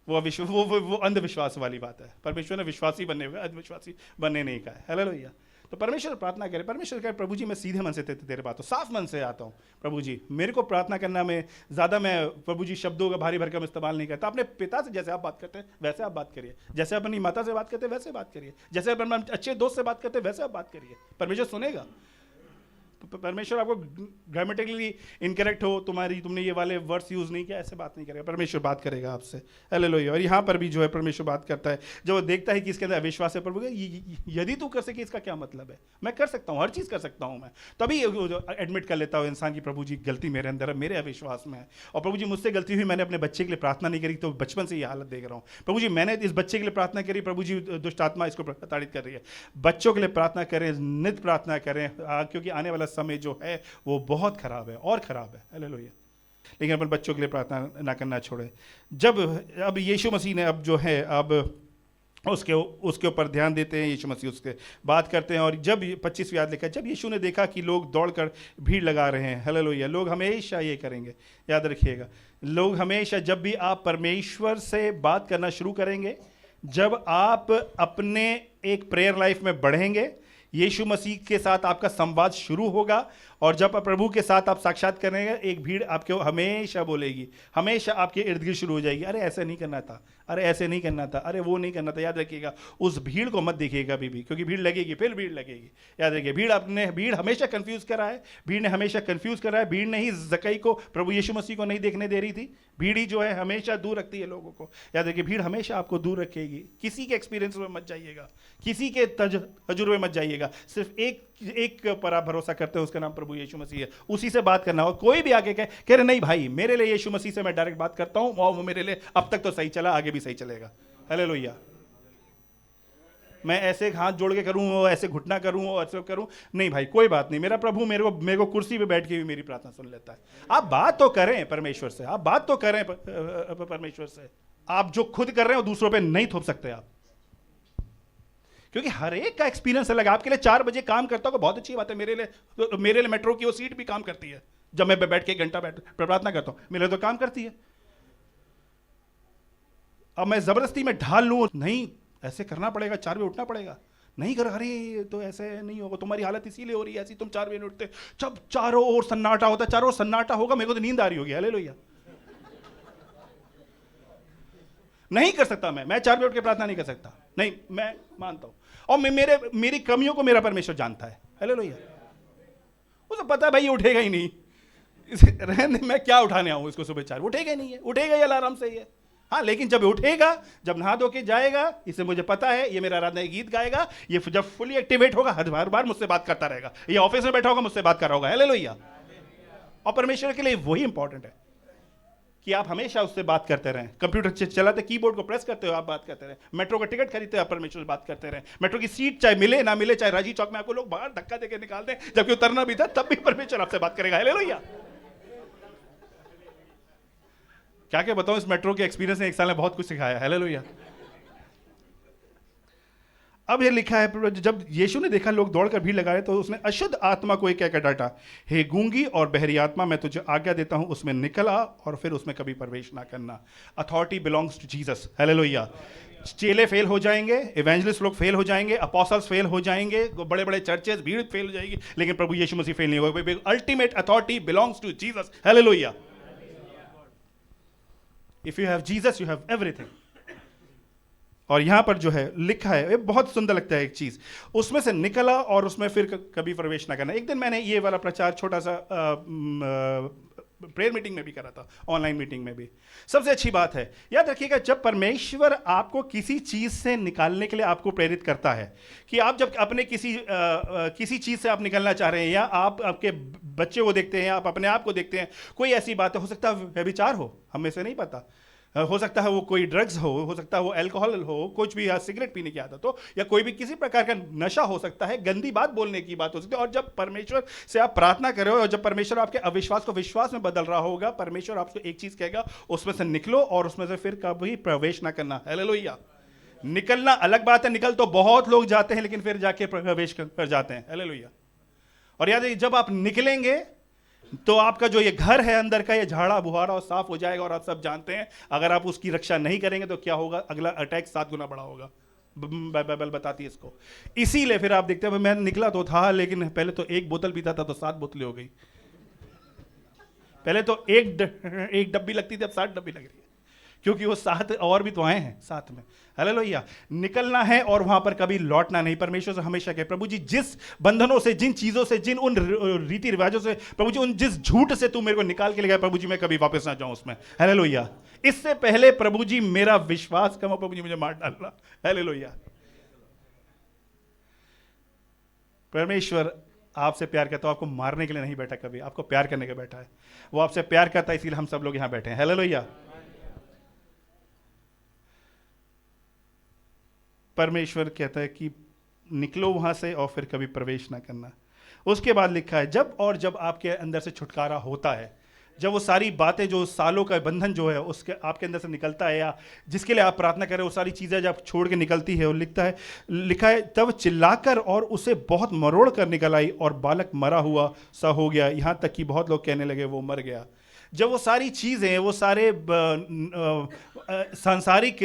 वो अंधविश्वास वाली बात है। परमेश्वर ने विश्वासी बनने हुए, अंधविश्वासी बनने नहीं कहा है, हालेलुया। तो परमेश्वर प्रार्थना करे, परमेश्वर कहे प्रभु जी मैं सीधे मन से तेरे बातों साफ मन से आता हूँ। प्रभु जी मेरे को प्रार्थना करना में ज़्यादा, मैं प्रभु जी शब्दों का भारी भरकम इस्तेमाल नहीं करता। अपने पिता से जैसे आप बात करते हैं वैसे आप बात करिए, जैसे अपनी माता से बात करते हैं वैसे बात करिए, जैसे अपने अच्छे दोस्त से बात करते हैं वैसे आप बात करिए, परमेश्वर सुनेगा। परमेश्वर आपको ग्रामेटिकली इनकरेक्ट हो, तुमने ये वाले वर्ड्स यूज नहीं किया, ऐसे बात नहीं करेगा, परमेश्वर बात करेगा आपसे, हालेलुया। और यहाँ पर भी जो है परमेश्वर बात करता है, जब वो देखता है कि इसके अंदर अविश्वास है, प्रभु यदि तू कर सके इसका क्या मतलब है, मैं कर सकता हूँ, हर चीज़ कर सकता हूँ मैं, तभी एडमिट कर लेता हूँ इंसान की प्रभु जी गलती मेरे अंदर है, मेरे अविश्वास में है। और प्रभु जी मुझसे गलती हुई, मैंने अपने बच्चे के लिए प्रार्थना नहीं करी तो बचपन से ये हालत देख रहा हूँ। प्रभु जी मैंने इस बच्चे के लिए प्रार्थना करी, प्रभु जी दुष्ट आत्मा इसको प्रताड़ित कर रही है। बच्चों के लिए प्रार्थना करें, नित्य प्रार्थना करें, क्योंकि आने वाला समय जो है वो बहुत खराब है और खराब है, हालेलुया। लेकिन अपन बच्चों के लिए प्रार्थना ना करना छोड़े। जब अब यीशु मसीह ने अब जो है अब उसके ऊपर ध्यान देते हैं, यीशु मसीह उसके बात करते हैं। और जब 25वीं आयत लिखा, जब यीशु ने देखा कि लोग दौड़कर भीड़ लगा रहे हैं, हालेलुया। लोग हमेशा ये करेंगे, याद रखिएगा, लोग हमेशा जब भी आप परमेश्वर से बात करना शुरू करेंगे, जब आप अपने एक प्रेयर लाइफ में बढ़ेंगे, यीशु मसीह के साथ आपका संवाद शुरू होगा, और जब प्रभु के साथ आप साक्षात करेंगे, एक भीड़ आपके हमेशा बोलेगी, हमेशा आपके इर्द गिर्द शुरू हो जाएगी, अरे ऐसे नहीं करना था, अरे ऐसे नहीं करना था, अरे वो नहीं करना था। याद रखिएगा, उस भीड़ को मत देखिएगा अभी भी, क्योंकि भीड़ लगेगी, फिर भीड़ लगेगी। याद रखिए, भीड़ हमेशा कंफ्यूज करा है, भीड़ ने हमेशा कंफ्यूज करा है। भीड़ ने ही जक्कई को प्रभु यीशु मसीह को नहीं देखने दे रही थी। भीड़ ही जो है हमेशा दूर रखती है लोगों को। याद रखिए, भीड़ हमेशा आपको दूर रखेगी। किसी के एक्सपीरियंस में मत जाइएगा, किसी के तजुर्बे में मत जाइएगा, सिर्फ एक पर आप भरोसा करते हो, उसका नाम प्रभु यीशु मसीह है, उसी से बात करना। और कोई भी आगे कह रहे नहीं भाई मेरे लिए यीशु मसीह से मैं डायरेक्ट बात करता हूं और वो मेरे लिए अब तक तो सही चला, आगे भी सही चलेगा, हालेलुया। मैं ऐसे हाथ जोड़ के करूं, ऐसे घुटना करूं, ऐसे करूं, नहीं भाई कोई बात नहीं, मेरा प्रभु मेरे को कुर्सी पे बैठ के भी मेरी प्रार्थना सुन लेता है। आप बात तो करें परमेश्वर से, आप बात तो करें परमेश्वर से। आप जो खुद कर रहे हो दूसरों पे नहीं थोप सकते आप, क्योंकि हर एक का एक्सपीरियंस अलग है। आपके लिए 4 बजे काम करता हो बहुत अच्छी बात है, मेरे लिए मेट्रो की वो सीट भी काम करती है। जब मैं बैठ के 1 घंटा प्रार्थना करता हूं, मेरे लिए तो काम करती है। अब मैं जबरदस्ती में ढाल लूं, नहीं ऐसे करना पड़ेगा, 4 बजे उठना पड़ेगा, नहीं कर, अरे तो ऐसे नहीं होगा, तुम्हारी हालत इसीलिए हो रही है ऐसी, तुम 4 बजे उठते, जब चारों ओर सन्नाटा होता, चारों ओर सन्नाटा होगा, मेरे को तो नींद आ रही होगी, हालेलुया। नहीं कर सकता मैं 4 बजे उठ के प्रार्थना नहीं कर सकता, नहीं, मैं मानता हूं। और मेरी कमियों को मेरा परमेश्वर जानता है, हालेलुया। उसे पता है भाई ये उठेगा ही नहीं, रहने मैं क्या उठाने आऊं इसको, सुबह 4 उठेगा ही नहीं है, उठेगा ही अलार्म से ही है। हाँ, लेकिन जब उठेगा, जब नहा धो के जाएगा, इसे मुझे पता है ये मेरा आराधना गीत गाएगा, ये जब फुली एक्टिवेट होगा हर बार मुझसे बात करता रहेगा, ये ऑफिस में बैठा होगा मुझसे बात कर रहा होगा। हालेलुया। और परमेश्वर के लिए वही इंपॉर्टेंट है कि आप हमेशा उससे बात करते रहें। कंप्यूटर चलाते कीबोर्ड को प्रेस करते हो आप बात करते रहे, मेट्रो का टिकट खरीदते हो आप परमेश्वर से बात करते रहे, मेट्रो की सीट चाहे मिले ना मिले, चाहे राजी चौक में आपको लोग बाहर धक्का देके निकाल दें, जबकि उतरना भी था, तब भी परमेश्वर आपसे बात करेगा। हालेलुया। क्या क्या बताऊं, इस मेट्रो के एक्सपीरियंस ने 1 साल में बहुत कुछ सिखाया। हालेलुया। अब ये लिखा है, जब यीशु ने देखा लोग दौड़कर भीड़ लगा रहे तो उसने अशुद्ध आत्मा को एक क्या डांटा, हे गूंगी और बहरी आत्मा, मैं तुझे आज्ञा देता हूं उसमें निकल आ और फिर उसमें कभी प्रवेश ना करना। Authority belongs to Jesus. Hallelujah. चेले फेल हो जाएंगे, इवेंजलिस्ट लोग फेल हो जाएंगे, अपोस्टल्स फेल हो जाएंगे, बड़े बड़े चर्चेस भीड़ फेल हो जाएगी, लेकिन प्रभु यीशु मसीह फेल नहीं होगा। Ultimate authority belongs to Jesus. Hallelujah. If you have Jesus you have everything. और यहां पर जो है लिखा है, ये बहुत सुंदर लगता है एक चीज, उसमें से निकला और उसमें फिर कभी प्रवेश ना करना। एक दिन मैंने ये वाला प्रचार छोटा सा प्रेयर मीटिंग में भी करा था, ऑनलाइन मीटिंग में भी। सबसे अच्छी बात है, याद रखिएगा, जब परमेश्वर आपको किसी चीज से निकालने के लिए आपको प्रेरित करता है, कि आप जब अपने किसी चीज से आप निकलना चाह रहे हैं, या आप आपके बच्चे को देखते हैं, आप अपने आप को देखते हैं, कोई ऐसी बात हो सकता है व्यभिचार हो, हमें से नहीं पता, हो सकता है वो कोई ड्रग्स हो सकता है वो अल्कोहल हो, कुछ भी, या सिगरेट पीने की आदत हो, या कोई भी किसी प्रकार का नशा हो सकता है, गंदी बात बोलने की बात हो सकती है। और जब परमेश्वर से आप प्रार्थना कर रहे हो और जब परमेश्वर आपके अविश्वास को विश्वास में बदल रहा होगा, परमेश्वर आपको एक चीज कहेगा, उसमें से निकलो और उसमें से फिर कभी प्रवेश ना करना। हालेलुया। निकलना अलग बात है, निकल तो बहुत लोग जाते हैं लेकिन फिर जाके प्रवेश कर जाते हैं। हालेलुया। और याद जब आप निकलेंगे तो आपका जो ये घर है अंदर का, ये झाड़ा बुहारा और साफ हो जाएगा। और आप सब जानते हैं अगर आप उसकी रक्षा नहीं करेंगे तो क्या होगा, अगला अटैक 7 गुना बड़ा होगा। बाइबल बताती है इसको। इसीलिए फिर आप देखते हैं, मैं निकला तो था लेकिन पहले तो 1 बोतल पीता था तो 7 बोतलें हो गई। पहले तो एक डब्बी लगती थी, अब 7 डब्बी लग रही है, क्योंकि वो 7 और भी तो आए हैं साथ में। हालेलुया। निकलना है और वहां पर कभी लौटना नहीं। परमेश्वर से हमेशा कहे, प्रभु जी जिस बंधनों से, जिन चीजों से, जिन उन रीति रिवाजों से, प्रभु जी उन जिस झूठ से तू मेरे को निकाल के ले गया, प्रभु जी मैं कभी वापस ना जाऊं उसमें। हालेलुया। इससे पहले प्रभु जी मेरा विश्वास कम हो, प्रभु जी मुझे मार डालना। हालेलुया। परमेश्वर आपसे प्यार करता है, आपको मारने के लिए नहीं बैठा, कभी आपको प्यार करने के बैठा है। वो आपसे प्यार करता है, इसीलिए हम सब लोग यहां बैठे हैं। हालेलुया। परमेश्वर कहता है कि निकलो वहां से और फिर कभी प्रवेश ना करना। उसके बाद लिखा है, जब आपके अंदर से छुटकारा होता है, जब वो सारी बातें, जो सालों का बंधन जो है उसके आपके अंदर से निकलता है, या जिसके लिए आप प्रार्थना करें, वो सारी चीज़ें जब छोड़ के निकलती है, और लिखा है तब चिल्लाकर और उसे बहुत मरोड़ कर निकल आई और बालक मरा हुआ सा हो गया, यहाँ तक कि बहुत लोग कहने लगे वो मर गया। जब वो सारी चीज़ें, वो सारे सांसारिक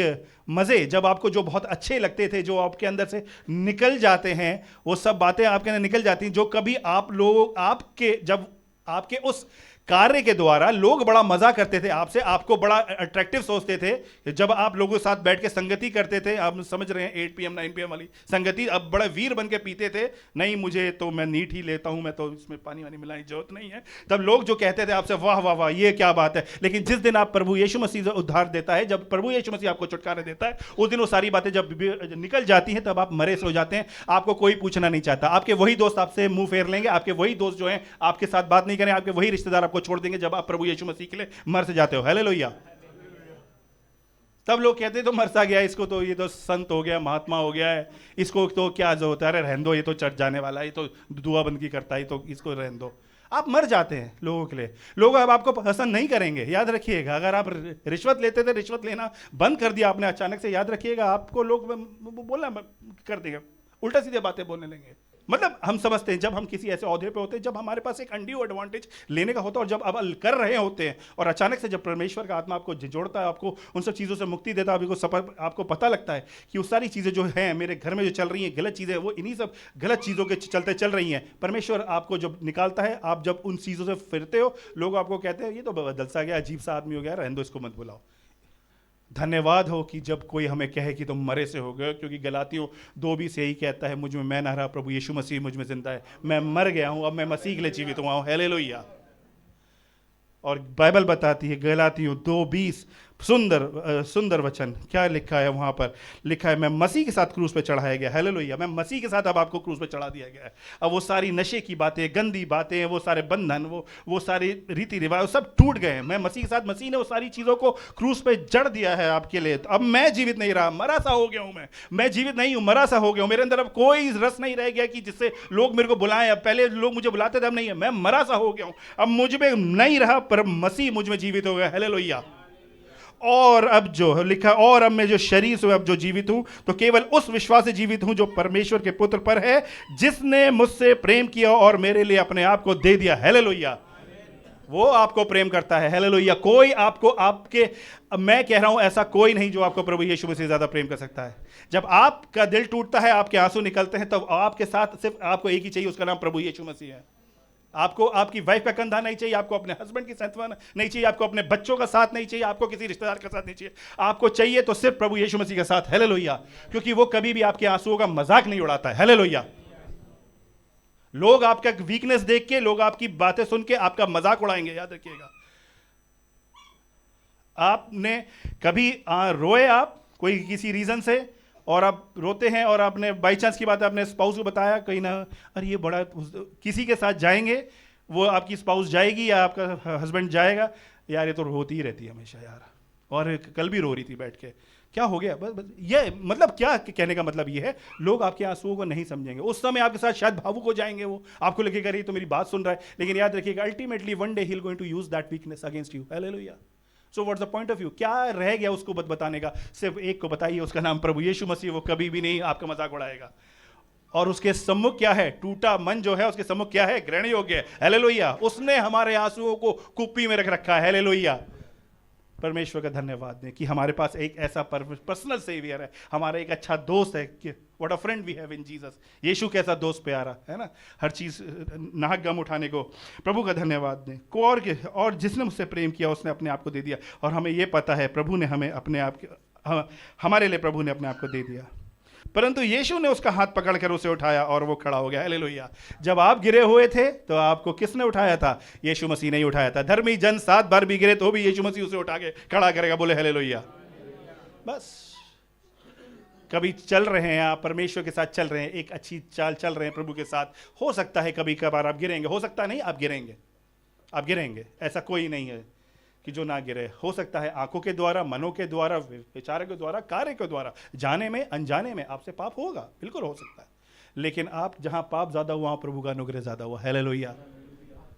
मज़े जब आपको जो बहुत अच्छे लगते थे, जो आपके अंदर से निकल जाते हैं, वो सब बातें आपके अंदर निकल जाती हैं, जो कभी आप लोग जब आपके उस कार्य के द्वारा लोग बड़ा मजा करते थे आपसे, आपको बड़ा अट्रैक्टिव सोचते थे, जब आप लोगों के साथ बैठ के संगति करते थे, आप समझ रहे हैं 8 PM 9 PM वाली संगति, अब बड़े वीर बन के पीते थे, नहीं मुझे तो मैं नीट ही लेता हूं, मैं तो इसमें पानी वानी मिलाने की जरूरत नहीं है, तब लोग जो कहते थे आपसे, वाह वाह वाह ये क्या बात है। लेकिन जिस दिन आप प्रभु यीशु मसीह से उद्धार देता है, जब प्रभु यीशु मसीह आपको छुटकारा देता है, उस दिन वो सारी बातें जब निकल जाती हैं, तब आप मरे से हो जाते हैं, आपको कोई पूछना नहीं चाहता, आपके वही दोस्त आपसे मुंह फेर लेंगे, आपके वही दोस्त जो हैं आपके साथ बात नहीं करें, आपके वही रिश्तेदार आपको छोड़ देंगे जब आप प्रभु यीशु मसीह के लिए मर से जाते हो। हालेलुया। तब लोग कहते तो मरसा गया, इसको तो, ये तो संत हो गया, महात्मा हो गया है, इसको तो क्या जो होता है, अरे रहने दो, ये तो चर्च जाने वाला है, ये तो दुआ बंदगी करता है, तो इसको रहने दो। आप मर जाते हैं लोगों के लिए, लोग अब आपको पसंद नहीं करेंगे। याद रखिएगा, अगर आप रिश्वत लेते थे, रिश्वत लेना बंद कर दिया आपने अचानक से, याद रखिएगा आपको लोग बोलना कर देंगे, उल्टा सीधे बातें बोलने लगेंगे। मतलब हम समझते हैं जब हम किसी ऐसे औहदे पे होते हैं, जब हमारे पास एक अनड्यू एडवांटेज लेने का होता है, और जब अब कर रहे होते हैं, और अचानक से जब परमेश्वर का आत्मा आपको जोड़ता है, आपको उन सब चीज़ों से मुक्ति देता है, आपको पता लगता है कि वो सारी चीज़ें जो हैं मेरे घर में जो चल रही हैं गलत चीज़ें, वो इन्हीं सब गलत चीज़ों के चलते चल रही हैं। परमेश्वर आपको जब निकालता है, आप जब उन चीज़ों से फिरते हो, लोग आपको कहते हैं ये तो बदल सा गया, अजीब सा आदमी हो गया, रहने दो, इसको मत बुलाओ। धन्यवाद हो कि जब कोई हमें कहे कि तुम मरे से हो गए, क्योंकि गलातियों 2:20 यही कहता है, मुझ में मैं ना रहा, प्रभु यीशु मसीह मुझ में जिंदा है, मैं मर गया हूं, अब मैं मसीह के लिए जीवित हुआ हूं। हालेलुया। और बाइबल बताती है गलातियों 2:20, सुंदर वचन, क्या लिखा है वहां पर? लिखा है मैं मसीह के साथ क्रूस पे चढ़ाया गया। हालेलुया। मैं मसीह के साथ अब आपको क्रूस पे चढ़ा दिया गया है। अब वो सारी नशे की बातें, गंदी बातें, वो सारे बंधन, वो सारे रीति रिवाज सब टूट गए हैं। मैं मसीह के साथ, मसीह ने वो सारी चीजों को क्रूस पे जड़ दिया है आपके लिए। तो अब मैं जीवित नहीं रहा, मरा सा हो गया हूं। मैं जीवित नहीं हूं, मरा सा हो गया हूं। मेरे अंदर अब कोई रस नहीं रह गया कि जिससे लोग मेरे को बुलाएं। अब पहले लोग मुझे बुलाते थे, अब नहीं है। मैं मरा सा हो गया हूं, अब मुझ में नहीं रहा, पर मसीह मुझ में जीवित हो गया। हालेलुया। और अब जो लिखा, और अब मैं जो शरीर से अब जो जीवित हूं, तो केवल उस विश्वास से जीवित हूं जो परमेश्वर के पुत्र पर है, जिसने मुझसे प्रेम किया और मेरे लिए अपने आप को दे दिया। हालेलुया। वो आपको प्रेम करता है। हालेलुया। कोई आपको, आपके, मैं कह रहा हूं ऐसा कोई नहीं जो आपको प्रभु यीशु मसीह से ज्यादा प्रेम कर सकता है। जब आपका दिल टूटता है, आपके आंसू निकलते हैं, तब आपके साथ सिर्फ आपको एक ही चाहिए, उसका नाम प्रभु यीशु मसीह है। आपको आपकी वाइफ का कंधा नहीं चाहिए, आपको अपने हस्बैंड की सांत्वना नहीं चाहिए, आपको अपने बच्चों का साथ नहीं चाहिए, आपको किसी रिश्तेदार का साथ नहीं चाहिए। आपको चाहिए तो सिर्फ प्रभु यीशु मसीह का साथ। हालेलुया। क्योंकि वो कभी भी आपके आंसुओं का मजाक नहीं उड़ाता है। हालेलुया। लोग आपका वीकनेस देख के, लोग आपकी बातें सुन के आपका मजाक उड़ाएंगे, याद रखिएगा। आपने कभी रोए आप कोई किसी रीजन से, और आप रोते हैं और आपने बाई चांस की बात है, अपने स्पाउस को बताया कहीं ना, अरे ये बड़ा, किसी के साथ जाएंगे, वो आपकी स्पाउस जाएगी या आपका हस्बैंड जाएगा, यार ये तो रोती ही रहती है हमेशा यार, और कल भी रो रही थी बैठ के, क्या हो गया? बस ये मतलब क्या कहने का मतलब ये है, लोग आपके आंसुओं को नहीं समझेंगे। उस समय आपके साथ शायद भावुक हो जाएंगे, वो आपको लगेगा रही तो मेरी बात सुन रहा है, लेकिन याद रखिएगा ultimately one day he will going to use that weakness against you. Hallelujah. So what's the point of view? क्या रह गया उसको बताने का? सिर्फ एक को बताइए, उसका नाम प्रभु यीशु मसीह। वो कभी भी नहीं आपका मजाक उड़ाएगा। और उसके सम्मुख क्या है? टूटा मन जो है उसके सम्मुख क्या है? ग्रहण योग्य है। हालेलुया। उसने हमारे आंसुओं को कुप्पी में रख रखा है। हालेलुया। परमेश्वर का धन्यवाद दें कि हमारे पास एक ऐसा पर्सनल सेवियर है, हमारा एक अच्छा दोस्त है। What a friend we have in Jesus. यीशु कैसा दोस्त प्यारा है ना, हर चीज नाहक गम उठाने को। प्रभु का धन्यवाद दें। और जिसने मुझसे प्रेम किया उसने अपने आप को दे दिया। और हमें यह पता है प्रभु ने हमें अपने आप, हमारे लिए प्रभु ने अपने आप को दे दिया। परंतु यीशु ने उसका हाथ पकड़कर उसे उठाया और वो खड़ा हो गया। हालेलुया। जब आप गिरे हुए थे तो आपको किसने उठाया था? यीशु मसीह ने ही उठाया था। धर्मी जन 7 बार भी गिरे तो भी यीशु मसीह उसे उठा के खड़ा करेगा। बोले हालेलुया। बस कभी चल रहे हैं आप परमेश्वर के साथ, चल रहे हैं, एक अच्छी चाल चल रहे हैं प्रभु के साथ, हो सकता है कभी कभार आप गिरेंगे, हो सकता नहीं आप गिरेंगे, आप गिरेंगे, ऐसा कोई नहीं है कि जो ना गिरे। हो सकता है आंखों के द्वारा, मनों के द्वारा, विचारों के द्वारा, कार्य के द्वारा, जाने में अनजाने में आपसे पाप होगा, बिल्कुल हो सकता है। लेकिन आप जहां पाप ज्यादा हुआ प्रभु का अनुग्रह ज्यादा हुआ। हालेलुया।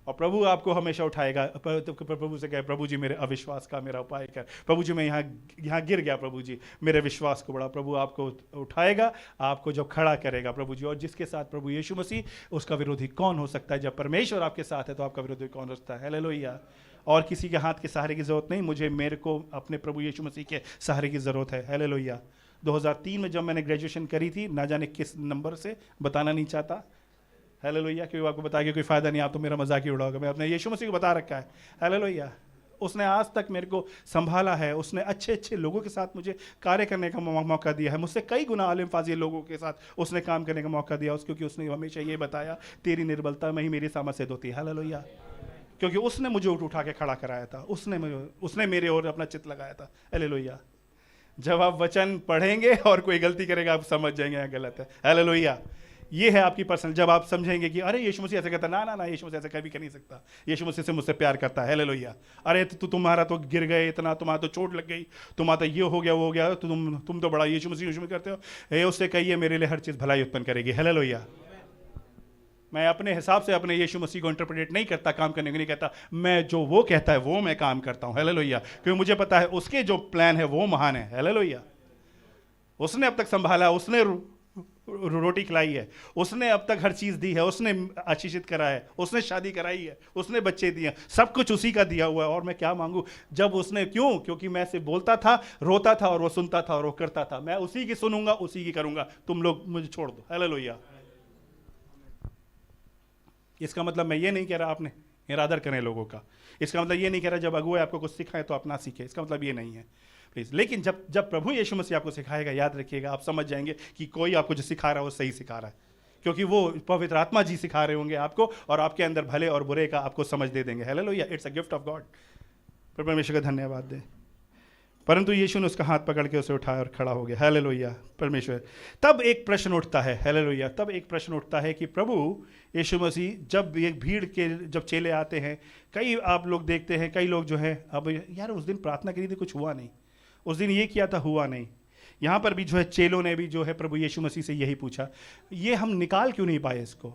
और प्रभु आपको हमेशा उठाएगा। प्रभु से कहे, प्रभु जी मेरे अविश्वास का मेरा उपाय कर। प्रभु जी मैं यहाँ गिर गया, प्रभु जी मेरे विश्वास को बढ़ा। प्रभु आपको उठाएगा, आपको जब खड़ा करेगा प्रभु जी। और जिसके साथ प्रभु यीशु मसीह, उसका विरोधी कौन हो सकता है? जब परमेश्वर आपके साथ है तो आपका विरोधी कौन हो सकता है? हालेलुया। और किसी के हाथ के सहारे की जरूरत नहीं, मेरे को अपने प्रभु यीशु मसीह के सहारे की जरूरत है। हालेलुया। 2003 में जब मैंने ग्रेजुएशन करी थी, ना जाने किस नंबर से, बताना नहीं चाहता। हालेलुया। क्योंकि आपको बता के कोई फायदा नहीं, आप तो मेरा मजाक ही उड़ाओगे। मैं अपने यीशु मसीह को बता रखा है। हालेलुया। उसने आज तक मेरे को संभाला है, उसने अच्छे अच्छे लोगों के साथ मुझे कार्य करने का मौका दिया है। मुझसे कई गुना आलिम फाजिल लोगों के साथ उसने काम करने का मौका दिया, क्योंकि उसने हमेशा ये बताया, तेरी निर्बलता में ही मेरी सामर्थ्य होती है। हालेलुया। क्योंकि उसने मुझे उठा के खड़ा कराया था, उसने मेरे ओर अपना चित्त लगाया था। हालेलुया। जब आप वचन पढ़ेंगे और कोई गलती करेगा, आप समझ जाएंगे यहाँ गलत है। हालेलुया। ये है आपकी पर्सनल, जब आप समझेंगे कि अरे यीशु मसीह ऐसे कहता, ना यीशु मसीह ऐसे कभी कर नहीं सकता। यीशु मसीह से मुझसे प्यार करता है। हालेलुया। अरे तुम्हारा तो गिर गए इतना, तुम्हारा तो चोट लग गई, तुम्हारा तो ये हो गया वो हो गया, तुम तो बड़ा यीशु मसीह करते हो। ये उससे कहिए मेरे लिए हर चीज़ भलाई उत्पन्न करेगी। हालेलुया। मैं अपने हिसाब से अपने यीशु मसीह को इंटरप्रेट नहीं करता, काम करने को नहीं कहता। मैं जो वो कहता है वो मैं काम करता हूँ। हालेलुया। क्योंकि मुझे पता है उसके जो प्लान है वो महान है। हालेलुया। उसने अब तक संभाला, उसने रोटी खिलाई है, उसने अब तक हर चीज दी है, उसने आशीषित करा है, उसने शादी कराई है, उसने बच्चे दिए, सब कुछ उसी का दिया हुआ है। और मैं क्या मांगू? जब उसने, क्योंकि मैं सिर्फ बोलता था, रोता था, और वो सुनता था और वो करता था। मैं उसी की सुनूंगा, उसी की करूंगा, तुम लोग मुझे छोड़ दो। हालेलुया। इसका मतलब मैं ये नहीं कह रहा आपने निरादर करें लोगों का। इसका मतलब ये नहीं कह रहा जब अगुए आपको कुछ सिखाएं तो आप ना सीखें, इसका मतलब ये नहीं है प्लीज़। लेकिन जब जब प्रभु यीशु मसीह आपको सिखाएगा, याद रखिएगा, आप समझ जाएंगे कि कोई आपको जो सिखा रहा है वो सही सिखा रहा है, क्योंकि वो पवित्र आत्मा जी सिखा रहे होंगे आपको, और आपके अंदर भले और बुरे का आपको समझ दे देंगे। Hallelujah, it's a gift of God. परमेश्वर का धन्यवाद दे। परंतु यीशु ने उसका हाथ पकड़ के उसे उठाया और खड़ा हो गया। हालेलुया परमेश्वर। तब एक प्रश्न उठता है, हालेलुया, तब एक प्रश्न उठता है कि प्रभु यीशु मसीह, जब एक भीड़ के जब चेले आते हैं, कई आप लोग देखते हैं, कई लोग जो है, अब यार उस दिन प्रार्थना करी थी, कुछ हुआ नहीं, उस दिन ये किया था, हुआ नहीं। यहाँ पर भी जो है चेलों ने भी जो है प्रभु यीशु मसीह से यही पूछा, ये हम निकाल क्यों नहीं पाए इसको,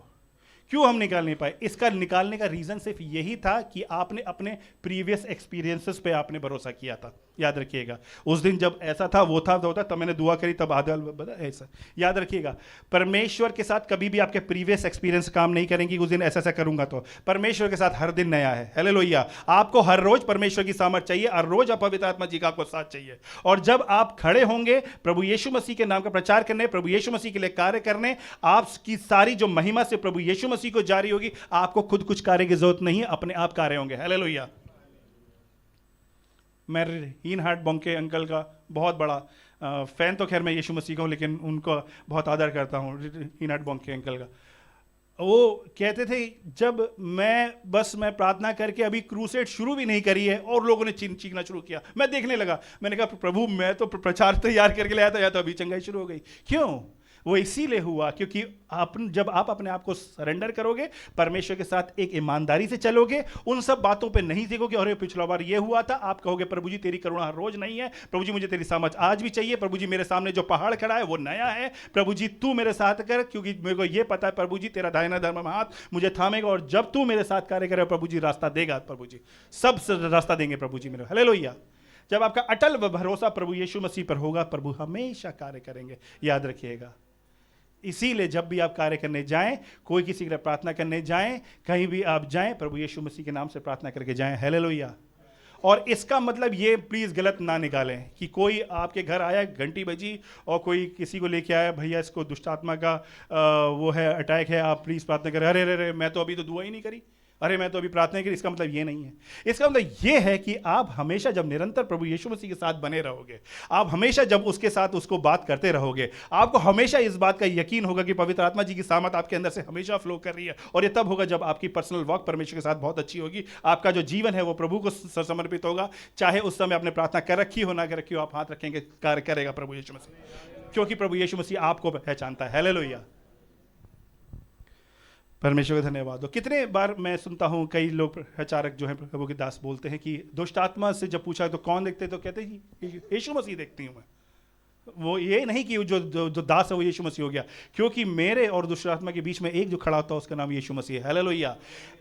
क्यों हम निकाल नहीं पाए? इसका निकालने का रीज़न सिर्फ यही था कि आपने अपने प्रीवियस एक्सपीरियंसेस पे आपने भरोसा किया था। याद रखिएगा, उस दिन जब ऐसा था, वो था, तो तब मैंने दुआ करी, तब आधा ऐसा। याद रखिएगा, परमेश्वर के साथ कभी भी आपके प्रीवियस एक्सपीरियंस काम नहीं करेंगे। उस दिन ऐसा ऐसा करूंगा, तो परमेश्वर के साथ हर दिन नया है। हालेलुया। आपको हर रोज परमेश्वर की सामर्थ चाहिए, हर रोज आप पवित्र आत्मा जी का आपको साथ चाहिए। और जब आप खड़े होंगे प्रभु यीशु मसीह के नाम का प्रचार करने, प्रभु यीशु मसीह के लिए कार्य करने, आपकी सारी जो महिमा से प्रभु यीशु मसीह को जारी होगी। आपको खुद कुछ कार्य की जरूरत नहीं है, अपने आप कार्य होंगे। हालेलुया। मैं रीनहार्ड बोंके अंकल का बहुत बड़ा फैन, तो खैर मैं यीशु मसीह का हूँ, लेकिन उनको बहुत आदर करता हूँ, रीनहार्ड बोंके अंकल का। वो कहते थे, जब मैं प्रार्थना करके अभी क्रूसेड शुरू भी नहीं करी है और लोगों ने चीखना शुरू किया, मैं देखने लगा, मैंने कहा प्रभु मैं तो प्रचार तैयार करके लाया था, या तो अभी चंगाई शुरू हो गई। क्यों? वो इसीलिए हुआ क्योंकि जब आप अपने आप को सरेंडर करोगे, परमेश्वर के साथ एक ईमानदारी से चलोगे, उन सब बातों पे नहीं देखोगे अरे पिछला बार ये हुआ था, आप कहोगे प्रभु जी तेरी करुणा हर रोज नहीं है, प्रभु जी मुझे तेरी समझ आज भी चाहिए, प्रभु जी मेरे सामने जो पहाड़ खड़ा है वो नया है, प्रभु जी तू मेरे साथ कर, क्योंकि मेरे को ये पता है प्रभु जी तेरा दाहिना धर्म हाथ मुझे थामेगा, और जब तू मेरे साथ कार्य करे प्रभु जी रास्ता देगा, प्रभु जी सब रास्ता देंगे प्रभु जी मेरे। हालेलुया। जब आपका अटल भरोसा प्रभु यीशु मसीह पर होगा, प्रभु हमेशा कार्य करेंगे। याद रखिएगा, इसीलिए जब भी आप कार्य करने जाएं, कोई किसी के लिए प्रार्थना करने जाएं, कहीं भी आप जाएं, प्रभु यीशु मसीह के नाम से प्रार्थना करके जाएं। हालेलुया। और इसका मतलब ये प्लीज़ गलत ना निकालें कि कोई आपके घर आया, घंटी बजी और कोई किसी को लेके आया, भैया इसको दुष्ट आत्मा का वो है, अटैक है, आप प्लीज़ प्रार्थना करें। अरे अरे मैं तो अभी तो दुआ ही नहीं करी, अरे मैं तो अभी प्रार्थना करी। इसका मतलब ये नहीं है। इसका मतलब ये है कि आप हमेशा जब निरंतर प्रभु यीशु मसीह के साथ बने रहोगे, आप हमेशा जब उसके साथ उसको बात करते रहोगे, आपको हमेशा इस बात का यकीन होगा कि पवित्र आत्मा जी की सामर्थ आपके अंदर से हमेशा फ्लो कर रही है। और ये तब होगा जब आपकी पर्सनल वॉक परमेश्वर के साथ बहुत अच्छी होगी, आपका जो जीवन है वो प्रभु को समर्पित होगा। चाहे उस समय आपने प्रार्थना कर रखी हो ना कर रखी हो, आप हाथ रखेंगे, कार्य करेगा प्रभु यीशु मसीह, क्योंकि प्रभु यीशु मसीह आपको पहचानता है। हालेलुया। परमेश्वर का धन्यवाद हो। कितने बार मैं सुनता हूँ कई लोग प्रचारक जो है प्रभु के दास बोलते हैं कि दुष्ट आत्मा से जब पूछा तो कौन देखते, तो कहते हैं यीशु मसीह देखती हूँ मैं। वो ये नहीं कि जो दास है वो यीशु मसीह हो गया, क्योंकि मेरे और दुष्ट आत्मा के बीच में एक जो खड़ा होता है उसका नाम यीशु मसीह है। हालेलुया।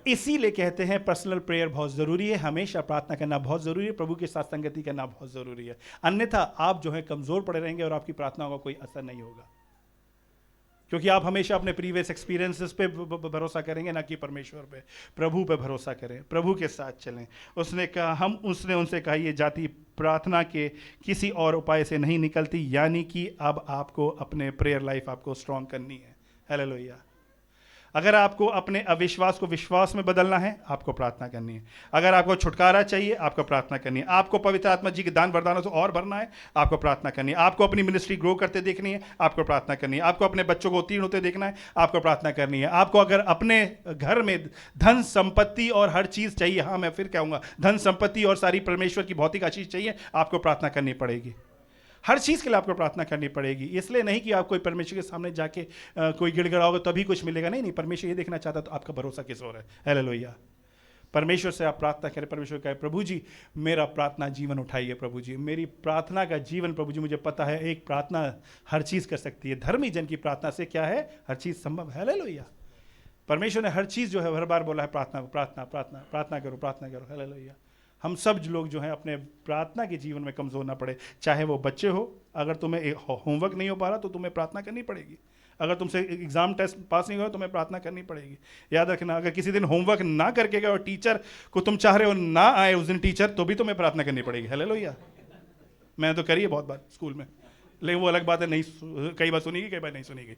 इसीलिए कहते हैं पर्सनल प्रेयर बहुत ज़रूरी है, हमेशा प्रार्थना करना बहुत ज़रूरी है, प्रभु के साथ संगति करना बहुत ज़रूरी है। अन्यथा आप जो है कमज़ोर पड़े रहेंगे और आपकी प्रार्थनाओं का कोई असर नहीं होगा, क्योंकि आप हमेशा अपने प्रीवियस एक्सपीरियंसेस पे भरोसा करेंगे, ना कि परमेश्वर पे। प्रभु पे भरोसा करें, प्रभु के साथ चलें। उसने उनसे कहा, ये जाति प्रार्थना के किसी और उपाय से नहीं निकलती, यानी कि अब आपको अपने प्रेयर लाइफ आपको स्ट्रांग करनी है। हालेलुया। अगर आपको अपने अविश्वास को विश्वास में बदलना है, आपको प्रार्थना करनी है। अगर आपको छुटकारा चाहिए, आपको प्रार्थना करनी है। आपको पवित्र आत्मा जी के दान वरदानों से और भरना है, आपको प्रार्थना करनी है। आपको अपनी मिनिस्ट्री ग्रो करते देखनी है, आपको प्रार्थना करनी है। आपको अपने बच्चों को उत्तीर्ण होते देखना है, आपको प्रार्थना करनी है। आपको अगर अपने घर में धन संपत्ति और हर चीज़ चाहिए, हाँ मैं फिर कहूँगा, धन संपत्ति और सारी परमेश्वर की भौतिक आशीष चाहिए, आपको प्रार्थना करनी पड़ेगी। हर चीज़ के लिए आपको प्रार्थना करनी पड़ेगी। इसलिए नहीं कि आप कोई परमेश्वर के सामने जाके कोई गिड़गिड़ाओगे तभी कुछ मिलेगा, नहीं। परमेश्वर ये देखना चाहता तो आपका भरोसा किस ओर है। हालेलुया। परमेश्वर से आप प्रार्थना करें, परमेश्वर कहे प्रभु जी मेरा प्रार्थना जीवन उठाइए, प्रभु जी मेरी प्रार्थना का जीवन, प्रभु जी मुझे पता है एक प्रार्थना हर चीज़ कर सकती है। धर्मी जन की प्रार्थना से क्या है, हर चीज़ संभव है। हालेलुया। परमेश्वर ने हर चीज़ जो है हर बार बोला है प्रार्थना प्रार्थना प्रार्थना प्रार्थना करो, प्रार्थना करो। हालेलुया। हम सब लोग जो हैं अपने प्रार्थना के जीवन में कमज़ोर ना पड़े, चाहे वो बच्चे हो। अगर तुम्हें होमवर्क नहीं हो पा रहा तो तुम्हें प्रार्थना करनी पड़ेगी। अगर तुमसे एग्ज़ाम टेस्ट पास नहीं हुआ तो तुम्हें प्रार्थना करनी पड़ेगी। याद रखना, अगर किसी दिन होमवर्क ना करके गए और टीचर को तुम चाह रहे हो ना आए उस दिन टीचर, तो भी तुम्हें प्रार्थना करनी पड़ेगी। हालेलुया। मैंने तो करी है बहुत बार स्कूल में, लेकिन वो अलग बात है, नहीं कई बार सुनी गई, कई बार नहीं सुनी गई।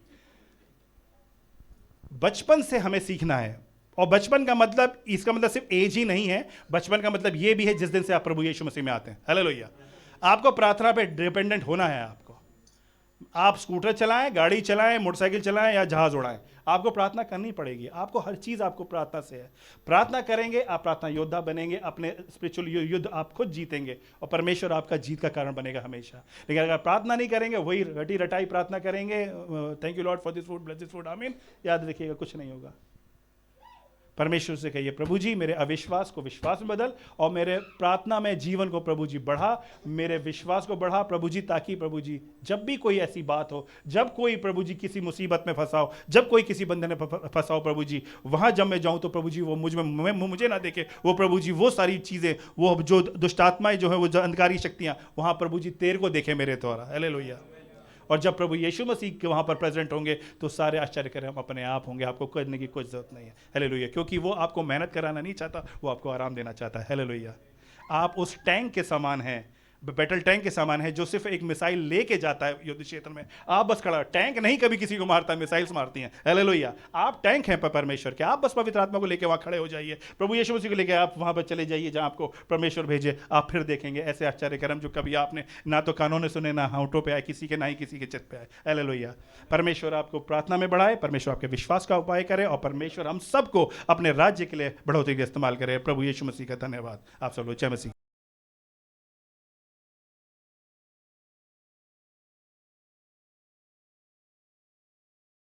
बचपन से हमें सीखना है और बचपन का मतलब, इसका मतलब सिर्फ एज ही नहीं है, बचपन का मतलब ये भी है जिस दिन से आप प्रभु यीशु मसीह में आते हैं। हालेलुया। आपको प्रार्थना पे डिपेंडेंट होना है। आप स्कूटर चलाएं, गाड़ी चलाएं, मोटरसाइकिल चलाएं या जहाज उड़ाएं, आपको प्रार्थना करनी पड़ेगी। आपको हर चीज आपको प्रार्थना से है। प्रार्थना करेंगे, आप प्रार्थना योद्धा बनेंगे, अपने स्पिरिचुअल युद्ध आप खुद जीतेंगे और परमेश्वर आपका जीत का कारण बनेगा हमेशा। लेकिन अगर प्रार्थना नहीं करेंगे, वही रटी रटाई प्रार्थना करेंगे, thank you Lord for this food, bless this food, आमीन, याद रखिएगा कुछ नहीं होगा। परमेश्वर से कहिए, प्रभु जी मेरे अविश्वास को विश्वास में बदल और मेरे प्रार्थना में जीवन को प्रभु जी बढ़ा, मेरे विश्वास को बढ़ा प्रभु जी, ताकि प्रभु जी जब भी कोई ऐसी बात हो, जब कोई प्रभु जी किसी मुसीबत में फंसा हो, जब कोई किसी बंधन में फंसा हो प्रभु जी, वहां जब मैं जाऊं तो प्रभु जी वो मुझे ना देखे, वो प्रभु जी वो सारी चीजें, वो जो दुष्ट आत्माएं जो है, वो जो अंधकारी शक्तियां, वहां प्रभु जी तेरे को देखे मेरे द्वारा। हालेलुया। और जब प्रभु यीशु मसीह के वहाँ पर प्रेजेंट होंगे तो सारे आश्चर्य करें हम अपने आप होंगे, आपको करने की कुछ जरूरत नहीं है। हालेलुया। क्योंकि वो आपको मेहनत कराना नहीं चाहता, वो आपको आराम देना चाहता है। हालेलुया। आप उस टैंक के समान हैं, बैटल टैंक के समान है जो सिर्फ एक मिसाइल लेके जाता है युद्ध क्षेत्र में। आप बस खड़ा, टैंक नहीं कभी किसी को मारता, मिसाइल्स मारती हैं। हालेलुया। आप टैंक हैं परमेश्वर के, आप बस पवित्र आत्मा को लेकर वहां खड़े हो जाइए, प्रभु यीशु मसीह को लेकर आप वहां पर चले जाइए जहां आपको परमेश्वर भेजे। आप फिर देखेंगे ऐसे आश्चर्य कर्म जो कभी आपने ना तो कानों ने सुने, ना होंठों पे आए किसी के, ना ही किसी के चित्त पे आए। हालेलुया। परमेश्वर आपको प्रार्थना में बढ़ाए, परमेश्वर आपके विश्वास का उपाय करे और परमेश्वर हम सबको अपने राज्य के लिए बढ़ोतरी के इस्तेमाल करे। प्रभु यीशु मसीह का धन्यवाद। आप सब लोग जय मसीह।